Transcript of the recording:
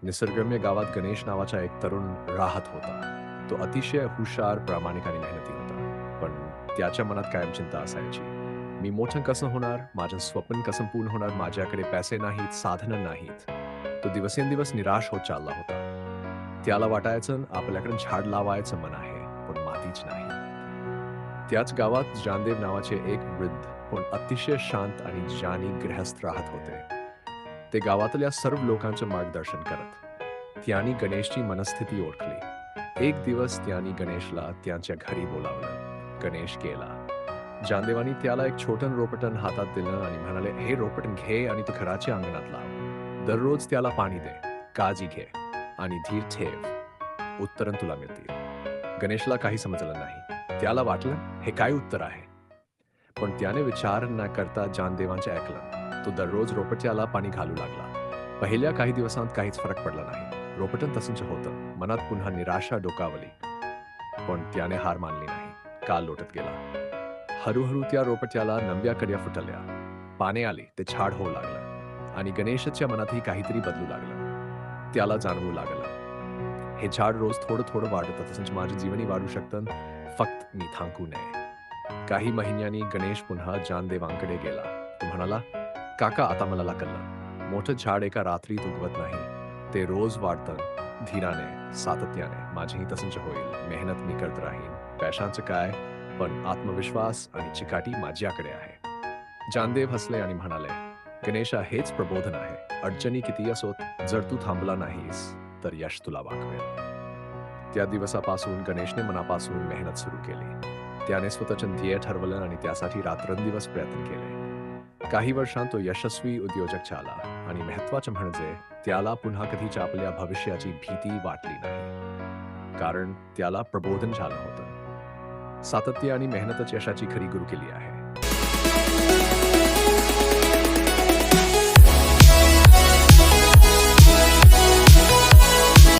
निसर्गरम्य गावात गणेश नावाचा एक तरुण राहत होता. तो अतिशय हुशार, प्रामाणिक आणि मेहनती होता. पण त्याच्या मनात कायम चिंता असायची. मी मोठं कसं होणार? माझं स्वप्न कसं पूर्ण होणार? माझ्याकडे पैसे नाहीत, साधनं नाहीत. तो दिवसेंदिवस निराश होत चालला होता. त्याला वाटायचं आपल्याकडे झाड लावायचं मन आहे, पण मातीच नाही. त्याच गावात जानदेव नावाचे एक वृद्ध, पण अतिशय शांत आणि ज्ञानी गृहस्थ राहत होते. ते गावातल्या सर्व लोकांचे मार्गदर्शन करत. त्यांनी गणेशची मनस्थिती ओळखली. एक दिवस त्यांनी गणेशला त्यांच्या घरी बोलावलं. गणेश गेला. जानदेवानी त्याला एक छोटं रोपटण हातात दिलं आणि म्हणाले, "हे रोपटण घे आणि तू घराच्या अंगणात लाव. दररोज त्याला पाणी दे, काळजी घे आणि धीर ठेव. उत्तरं तुला मिळतील." गणेशला काही समजलं नाही. त्याला वाटलं, हे काय उत्तर आहे? पण त्याने विचार न करता जानदेवांचे ऐकलं. तो दररोज रोपट्याला पाणी घालू लागला. पहिल्या काही दिवसांत काहीच फरक पडला नाही. रोपटण तसंच होतं. मनात पुन्हा निराशा डोकावली. पण त्याने हार मानली नाही. काल लोटत गेला. हळूहळू त्या रोपट्याला नव्या कड्या फुटल्या. पाने आली, ते झाड होऊ लागलं. आणि गणेशच्या मनातही काहीतरी बदलू लागलं. त्याला जाणवू लागलं, हे झाड रोज थोडं थोडं वाढत तसंच माझं जीवनही वाढू शकतं, फक्त मी थांबू नये. काही महिन्यांनी गणेश पुन्हा जानदेवांकडे गेला. तो म्हणाला, "काका, आता मला कळलं. मोठं झाड एका रात्रीत उगवत नाही. ते रोज वाढतं, धीराने, सातत्याने. माझेही तसंच होईल. मेहनत मी करत राहीन. पैशांचं काय, पण आत्मविश्वास आणि चिकाटी माझ्याकडे आहे." जानदेव हसले आणि म्हणाले, "गणेशा, हेच प्रबोधन आहे. अडचणी किती असोत, जर तू थांबला नाहीस, तर यश तुला वाकवेल." त्या दिवसापासून गणेशने मनापासून मेहनत सुरू केली. त्याने स्वतःचे ध्येय ठरवलं आणि त्यासाठी रात्रंदिवस प्रयत्न केले. काही वर्षांत तो यशस्वी उद्योजक झाला आणि महत्त्वाचं म्हणजे त्याला पुन्हा कधीच आपल्या भविष्याची भीती वाटली नाही. कारण त्याला प्रबोधन झालं होतं. सातत्य आणि मेहनतच यशाची खरी गुरुकिल्ली आहे.